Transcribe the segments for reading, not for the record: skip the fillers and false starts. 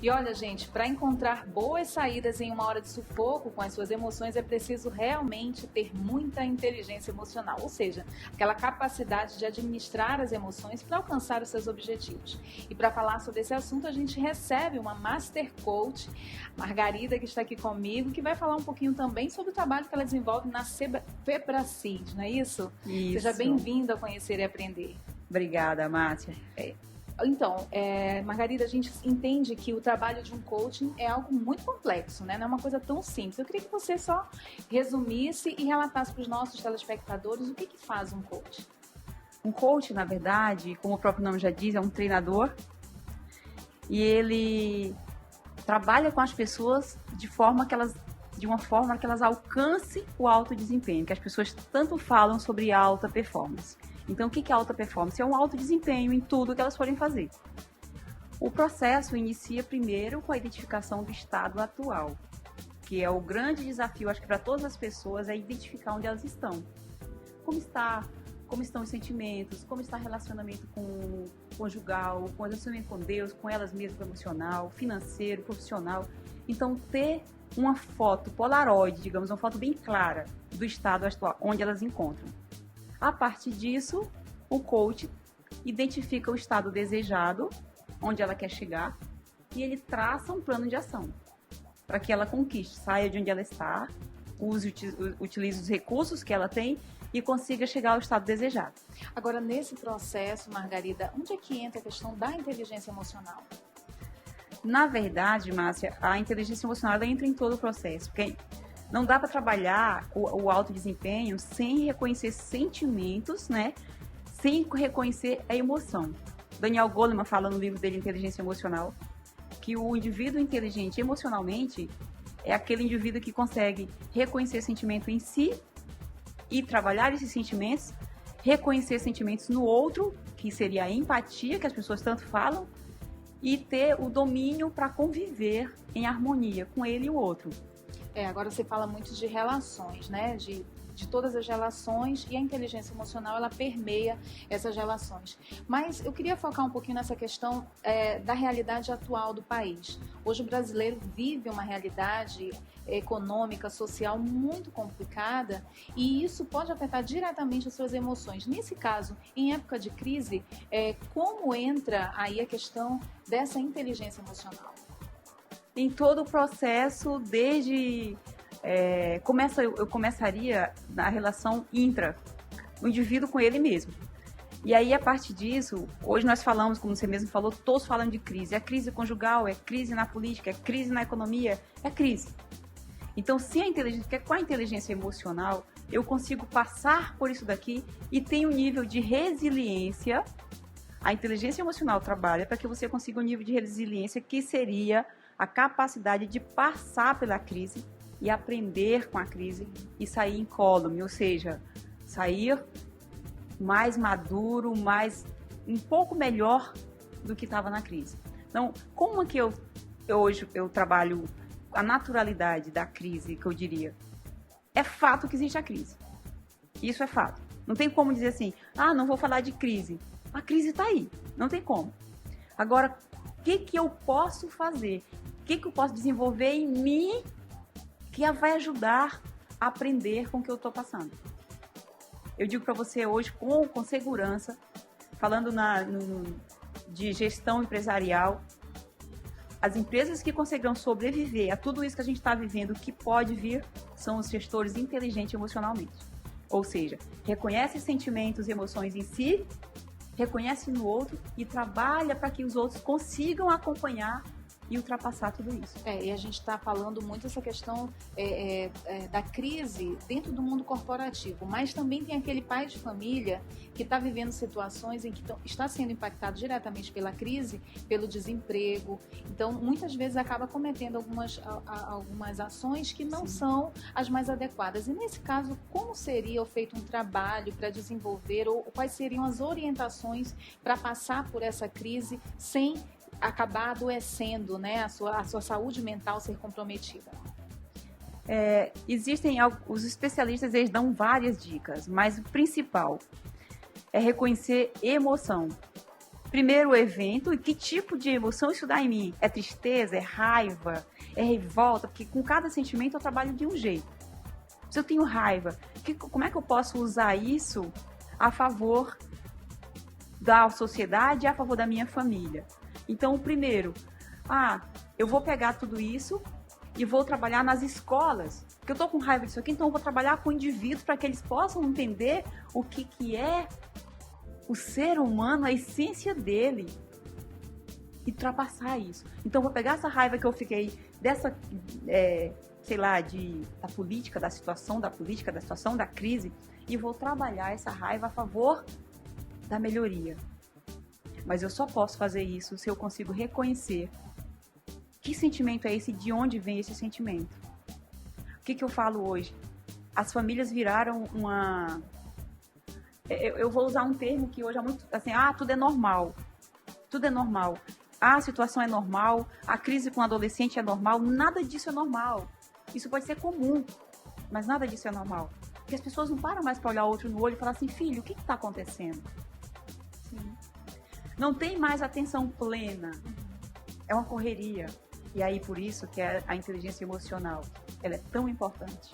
E olha, gente, para encontrar boas saídas em uma hora de sufoco com as suas emoções, é preciso realmente ter muita inteligência emocional, ou seja, aquela capacidade de administrar as emoções para alcançar os seus objetivos. E para falar sobre esse assunto, a gente recebe uma Master Coach, Margarida, que está aqui comigo, que vai falar um pouquinho também sobre o trabalho que ela desenvolve na Febracid, não é isso? Isso. Seja bem-vinda a conhecer e aprender. Obrigada, Márcia. Então, Margarida, a gente entende que o trabalho de um coaching é algo muito complexo, né? Não é uma coisa tão simples. Eu queria que você só resumisse e relatasse para os nossos telespectadores o que faz um coach. Um coach, na verdade, como o próprio nome já diz, é um treinador e ele trabalha com as pessoas de uma forma que elas alcancem o alto desempenho, que as pessoas tanto falam sobre alta performance. Então, o que é alta performance? É um alto desempenho em tudo que elas forem fazer. O processo inicia primeiro com a identificação do estado atual, que é o grande desafio, acho que para todas as pessoas, é identificar onde elas estão. Como estão os sentimentos, como está o relacionamento com o conjugal, com o relacionamento com Deus, com elas mesmas, emocional, financeiro, profissional. Então, ter uma foto polaroid, digamos, uma foto bem clara do estado atual, onde elas encontram. A partir disso, o coach identifica o estado desejado, onde ela quer chegar, e ele traça um plano de ação para que ela conquiste, saia de onde ela está, utilize os recursos que ela tem e consiga chegar ao estado desejado. Agora, nesse processo, Margarida, onde é que entra a questão da inteligência emocional? Na verdade, Márcia, a inteligência emocional ela entra em todo o processo, porque não dá para trabalhar o alto desempenho sem reconhecer sentimentos, né? Sem reconhecer a emoção. Daniel Goleman fala no livro dele, Inteligência Emocional, que o indivíduo inteligente emocionalmente é aquele indivíduo que consegue reconhecer sentimento em si e trabalhar esses sentimentos, reconhecer sentimentos no outro, que seria a empatia, que as pessoas tanto falam, e ter o domínio para conviver em harmonia com ele e o outro. Agora você fala muito de relações, né? De todas as relações, e a inteligência emocional, ela permeia essas relações. Mas eu queria focar um pouquinho nessa questão da realidade atual do país. Hoje o brasileiro vive uma realidade econômica, social muito complicada, e isso pode afetar diretamente as suas emoções. Nesse caso, em época de crise, como entra aí a questão dessa inteligência emocional? Em todo o processo, desde... eu começaria na relação intra, o indivíduo com ele mesmo. E aí, a partir disso, hoje nós falamos, como você mesmo falou, todos falando de crise. É crise conjugal, é crise na política, é crise na economia, é crise. Então, com a inteligência emocional, eu consigo passar por isso daqui e tenho um nível de resiliência. A inteligência emocional trabalha para que você consiga um nível de resiliência que seria a capacidade de passar pela crise e aprender com a crise e sair incólume, ou seja, sair mais maduro, um pouco melhor do que estava na crise. Então, como que hoje eu trabalho a naturalidade da crise, que eu diria? É fato que existe a crise. Isso é fato. Não tem como dizer assim, não vou falar de crise. A crise está aí, não tem como. Agora, o que eu posso fazer? O que eu posso desenvolver em mim que vai ajudar a aprender com o que eu estou passando? Eu digo para você hoje com segurança, falando de gestão empresarial, as empresas que conseguirão sobreviver a tudo isso que a gente está vivendo, que pode vir, são os gestores inteligentes emocionalmente. Ou seja, reconhece sentimentos e emoções em si, reconhece no outro e trabalha para que os outros consigam acompanhar e ultrapassar tudo isso. E a gente está falando muito essa questão da crise dentro do mundo corporativo, mas também tem aquele pai de família que está vivendo situações em que está sendo impactado diretamente pela crise, pelo desemprego. Então, muitas vezes acaba cometendo algumas ações que não são as mais adequadas. E nesse caso, como seria feito um trabalho para desenvolver ou quais seriam as orientações para passar por essa crise sem acabar adoecendo, né, a sua saúde mental ser comprometida? Os especialistas, eles dão várias dicas, mas o principal é reconhecer emoção. primeiro o evento e que tipo de emoção isso dá em mim. É tristeza, é raiva, é revolta, porque com cada sentimento eu trabalho de um jeito. Se eu tenho raiva, como é que eu posso usar isso a favor da sociedade e a favor da minha família? Então, primeiro, eu vou pegar tudo isso e vou trabalhar nas escolas, porque eu estou com raiva disso aqui, então eu vou trabalhar com indivíduos para que eles possam entender o que é o ser humano, a essência dele, e ultrapassar isso. Então, eu vou pegar essa raiva que eu fiquei dessa, da política, da situação da crise, e vou trabalhar essa raiva a favor da melhoria. Mas eu só posso fazer isso se eu consigo reconhecer que sentimento é esse, de onde vem esse sentimento. O que eu falo hoje? As famílias viraram uma... Eu vou usar um termo que hoje é muito assim, tudo é normal. Tudo é normal. A situação é normal, a crise com o adolescente é normal, nada disso é normal. Isso pode ser comum, mas nada disso é normal. Porque as pessoas não param mais para olhar o outro no olho e falar assim, filho, o que está acontecendo? Sim. Não tem mais atenção plena. É uma correria. E aí, por isso que a inteligência emocional, ela é tão importante.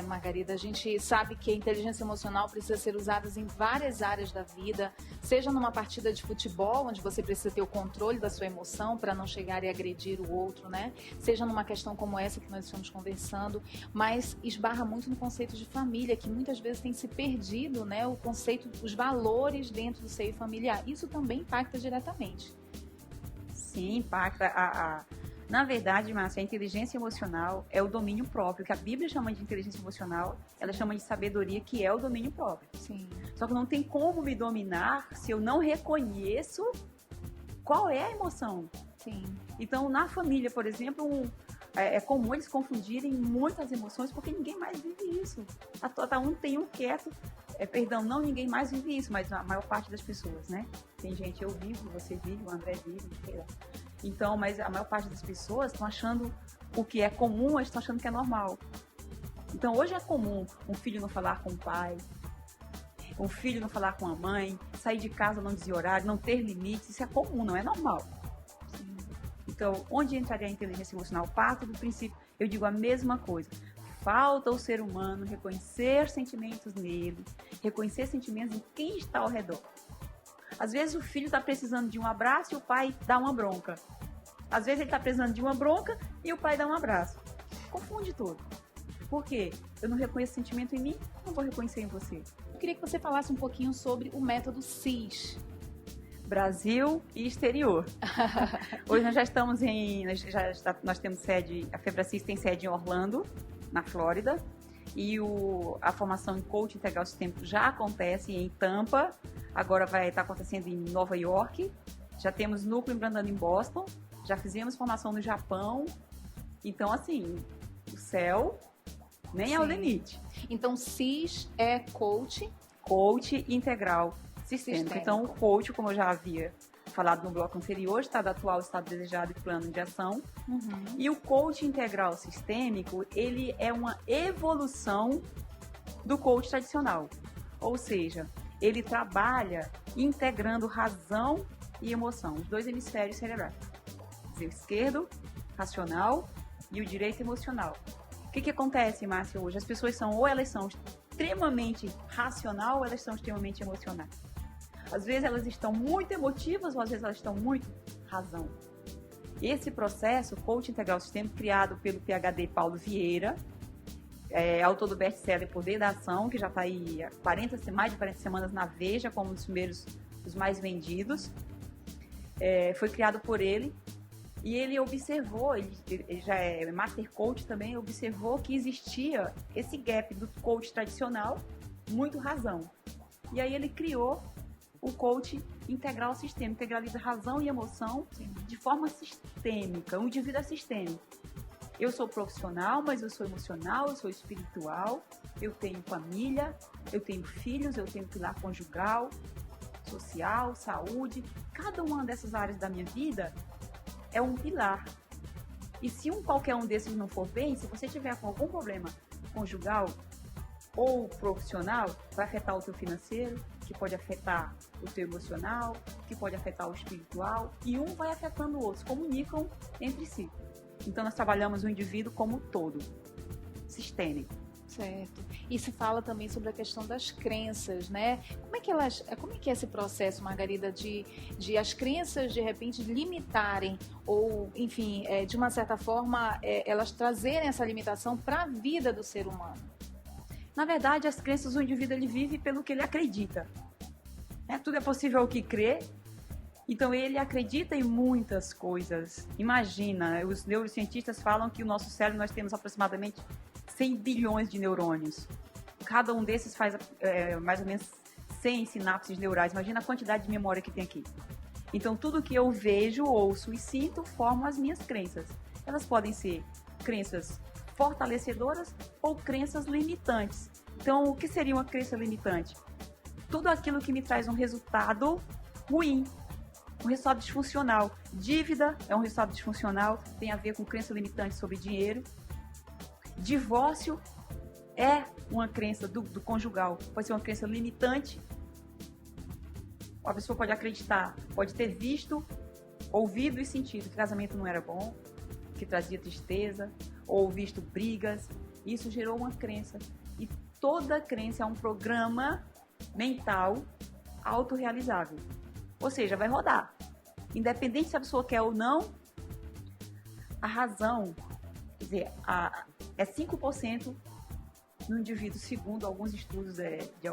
Margarida, a gente sabe que a inteligência emocional precisa ser usada em várias áreas da vida, seja numa partida de futebol, onde você precisa ter o controle da sua emoção para não chegar e agredir o outro, né? Seja numa questão como essa que nós estamos conversando, mas esbarra muito no conceito de família, que muitas vezes tem se perdido, né? O conceito, os valores dentro do seio familiar. Isso também impacta diretamente. Sim, impacta. Na verdade, Márcia, a inteligência emocional é o domínio próprio, que a Bíblia chama de inteligência emocional, ela chama de sabedoria, que é o domínio próprio. Sim. Só que não tem como me dominar se eu não reconheço qual é a emoção. Sim. Então, na família, por exemplo, é comum eles confundirem muitas emoções, porque ninguém mais vive isso. Cada um tem um quieto. Ninguém mais vive isso, mas a maior parte das pessoas, né? Tem gente, eu vivo, você vive, o André vive, sei lá. Então, mas a maior parte das pessoas estão achando o que é comum, eles estão achando que é normal. Então, hoje é comum um filho não falar com o pai, um filho não falar com a mãe, sair de casa não dizer horário, não ter limites, isso é comum, não é normal. Sim. Então, onde entraria a inteligência emocional? Parto do princípio, eu digo a mesma coisa. Falta ao ser humano reconhecer sentimentos nele, reconhecer sentimentos em quem está ao redor. Às vezes o filho está precisando de um abraço e o pai dá uma bronca. Às vezes ele está precisando de uma bronca e o pai dá um abraço. Confunde tudo. Por quê? Eu não reconheço sentimento em mim, não vou reconhecer em você. Eu queria que você falasse um pouquinho sobre o método CIS. Brasil e exterior. Hoje nós já estamos nós temos sede, a FebraCIS tem sede em Orlando, na Flórida, e a formação em Coach Integral Sistêmico já acontece em Tampa, agora vai estar acontecendo em Nova York, já temos núcleo implantando em Boston, já fizemos formação no Japão, então assim, o céu nem é o limite. Então CIS é Coach Integral Sistêmico. Então o Coach, como eu já havia falado no bloco anterior, estado atual, estado desejado e plano de ação. Uhum. E o coach integral sistêmico, ele é uma evolução do coach tradicional. Ou seja, ele trabalha integrando razão e emoção, os dois hemisférios cerebrais. O esquerdo, racional, e o direito, emocional. O que acontece, Márcia, hoje? As pessoas elas são extremamente racional ou elas são extremamente emocionais. Às vezes elas estão muito emotivas ou às vezes elas estão muito razão. Esse processo, Coach Integral Sistêmico, criado pelo PhD Paulo Vieira, autor do best-seller Poder da Ação, que já está aí há mais de 40 semanas na Veja, como um dos primeiros, os mais vendidos. Foi criado por ele e ele observou, ele já é Master Coach também, observou que existia esse gap do coach tradicional, muito razão. E aí ele criou o coach integral sistêmico, integraliza razão e emoção de forma sistêmica, um indivíduo é sistêmico. Eu sou profissional, mas eu sou emocional, eu sou espiritual, eu tenho família, eu tenho filhos, eu tenho pilar conjugal, social, saúde. Cada uma dessas áreas da minha vida é um pilar. E se qualquer um desses não for bem, se você tiver com algum problema conjugal ou profissional, vai afetar o teu financeiro, que pode afetar o teu emocional, que pode afetar o espiritual, e um vai afetando o outro, se comunicam entre si. Então, nós trabalhamos o indivíduo como um todo, sistêmico. Certo. E se fala também sobre a questão das crenças, né? Como é que é esse processo, Margarida, de as crenças, de repente, limitarem, ou, enfim, de uma certa forma, elas trazerem essa limitação para a vida do ser humano? Na verdade, as crenças, o indivíduo ele vive pelo que ele acredita. Tudo é possível ao que crê. Então, ele acredita em muitas coisas. Imagina, os neurocientistas falam que o nosso cérebro, nós temos aproximadamente 100 bilhões de neurônios. Cada um desses faz mais ou menos 100 sinapses neurais. Imagina a quantidade de memória que tem aqui. Então, tudo que eu vejo, ouço e sinto formam as minhas crenças. Elas podem ser crenças fortalecedoras ou crenças limitantes. Então, o que seria uma crença limitante? Tudo aquilo que me traz um resultado ruim, um resultado disfuncional. Dívida é um resultado disfuncional, tem a ver com crença limitante sobre dinheiro. Divórcio é uma crença do conjugal, pode ser uma crença limitante. A pessoa pode acreditar, pode ter visto, ouvido e sentido que o casamento não era bom, que trazia tristeza, ou visto brigas. Isso gerou uma crença. E toda crença é um programa mental autorrealizável. Ou seja, vai rodar. Independente se a pessoa quer ou não, a razão, quer dizer, é 5% no indivíduo, segundo alguns estudos de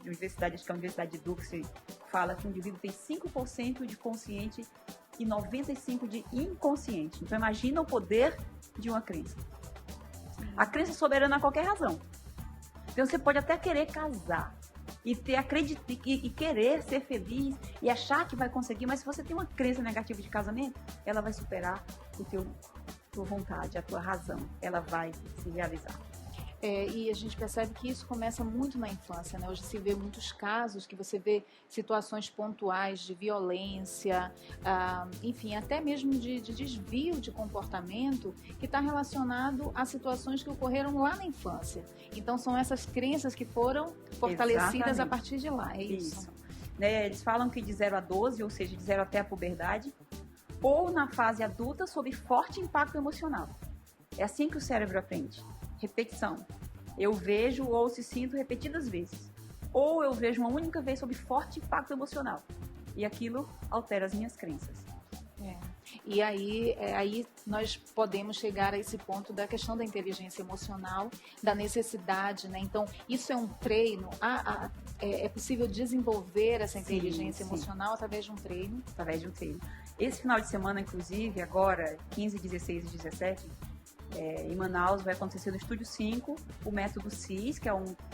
universidade, acho que a Universidade de Duke fala que o indivíduo tem 5% de consciente e 95% de inconsciente. Então, imagina o poder de uma crença. A crença é soberana a qualquer razão. Então, você pode até querer casar e querer ser feliz e achar que vai conseguir, mas se você tem uma crença negativa de casamento, ela vai superar tua vontade, a tua razão, ela vai se realizar. E a gente percebe que isso começa muito na infância, né? Hoje se vê muitos casos que você vê situações pontuais de violência, enfim, até mesmo de desvio de comportamento que está relacionado a situações que ocorreram lá na infância. Então são essas crenças que foram fortalecidas Exatamente. A partir de lá, é isso? Né? Eles falam que de 0 a 12, ou seja, de 0 até a puberdade, ou na fase adulta, sob forte impacto emocional. É assim que o cérebro aprende. Repetição. Eu vejo, ouço e sinto repetidas vezes. Ou eu vejo uma única vez sob forte impacto emocional. E aquilo altera as minhas crenças. E aí nós podemos chegar a esse ponto da questão da inteligência emocional, da necessidade, né? Então, isso é um treino. É possível desenvolver essa inteligência emocional através de um treino? Através de um treino. Esse final de semana, inclusive, agora, 15, 16 e 17... em Manaus vai acontecer no Estúdio 5 o método CIS, que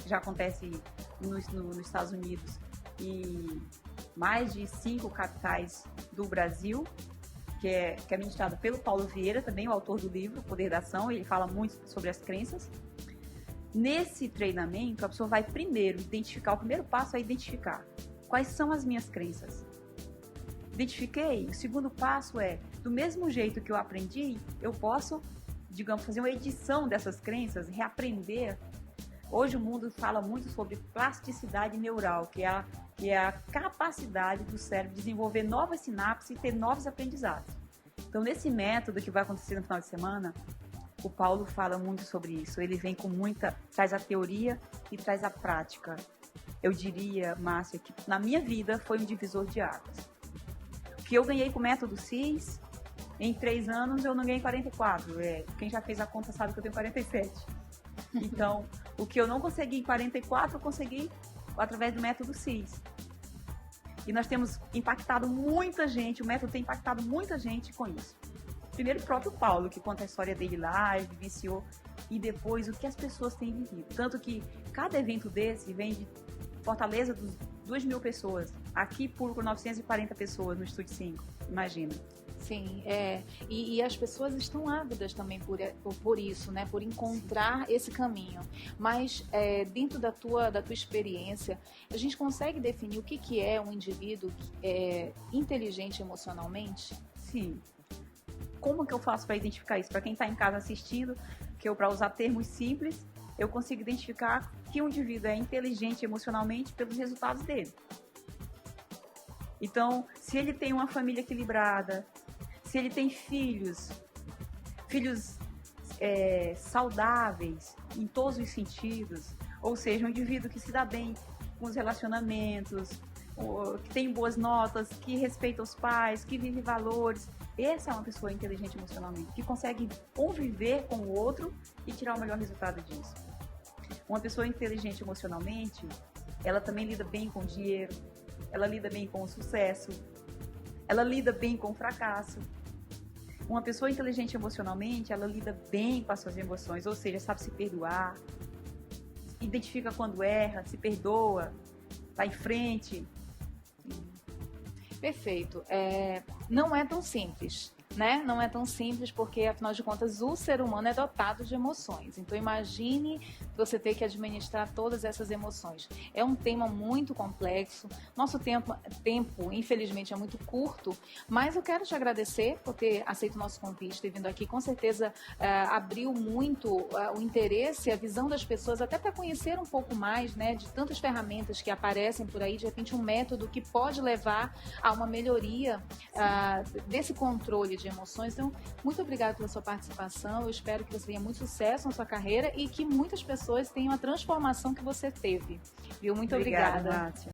já acontece nos Estados Unidos e mais de 5 capitais do Brasil, que é ministrado pelo Paulo Vieira, também o autor do livro Poder da Ação. Ele fala muito sobre as crenças. Nesse treinamento, a pessoa vai primeiro identificar, o primeiro passo é identificar quais são as minhas crenças. Identifiquei, o segundo passo é, do mesmo jeito que eu aprendi, eu posso, digamos, fazer uma edição dessas crenças, reaprender. Hoje o mundo fala muito sobre plasticidade neural, que é a capacidade do cérebro de desenvolver novas sinapses e ter novos aprendizados. Então, nesse método que vai acontecer no final de semana, o Paulo fala muito sobre isso. Ele vem traz a teoria e traz a prática. Eu diria, Márcia, que na minha vida foi um divisor de águas. O que eu ganhei com o método CIS, em 3 anos eu não ganhei 44. Quem já fez a conta sabe que eu tenho 47. Então, o que eu não consegui em 44, eu consegui através do método CIS. E nós temos impactado muita gente, o método tem impactado muita gente com isso. Primeiro o próprio Paulo, que conta a história dele lá, ele vivenciou, e depois o que as pessoas têm vivido. Tanto que cada evento desse vem de Fortaleza, 2.000 pessoas. Aqui, por 940 pessoas no Estúdio 5, imagina. Sim, e as pessoas estão ávidas também por isso, né? Por encontrar esse caminho. Mas dentro da tua experiência, a gente consegue definir o que é um indivíduo inteligente emocionalmente? Sim. Como que eu faço para identificar isso? Para quem está em casa assistindo, que eu, para usar termos simples, eu consigo identificar que um indivíduo é inteligente emocionalmente pelos resultados dele. Então, se ele tem uma família equilibrada, se ele tem filhos saudáveis em todos os sentidos, ou seja, um indivíduo que se dá bem com os relacionamentos, que tem boas notas, que respeita os pais, que vive valores, essa é uma pessoa inteligente emocionalmente, que consegue conviver com o outro e tirar o melhor resultado disso. Uma pessoa inteligente emocionalmente, ela também lida bem com o dinheiro, ela lida bem com o sucesso, ela lida bem com o fracasso. Uma pessoa inteligente emocionalmente, ela lida bem com as suas emoções, ou seja, sabe se perdoar, identifica quando erra, se perdoa, vai em frente. Perfeito. Não é tão simples, né? Não é tão simples porque, afinal de contas, o ser humano é dotado de emoções. Então, imagine você ter que administrar todas essas emoções. É um tema muito complexo. Nosso tempo, infelizmente, é muito curto, mas eu quero te agradecer por ter aceito o nosso convite, ter vindo aqui. Com certeza, abriu muito o interesse, a visão das pessoas, até para conhecer um pouco mais, né, de tantas ferramentas que aparecem por aí, de repente um método que pode levar a uma melhoria desse controle de emoções. Então, muito obrigada pela sua participação. Eu espero que você tenha muito sucesso na sua carreira e que muitas pessoas tenham a transformação que você teve. Viu? Muito obrigada. Márcia.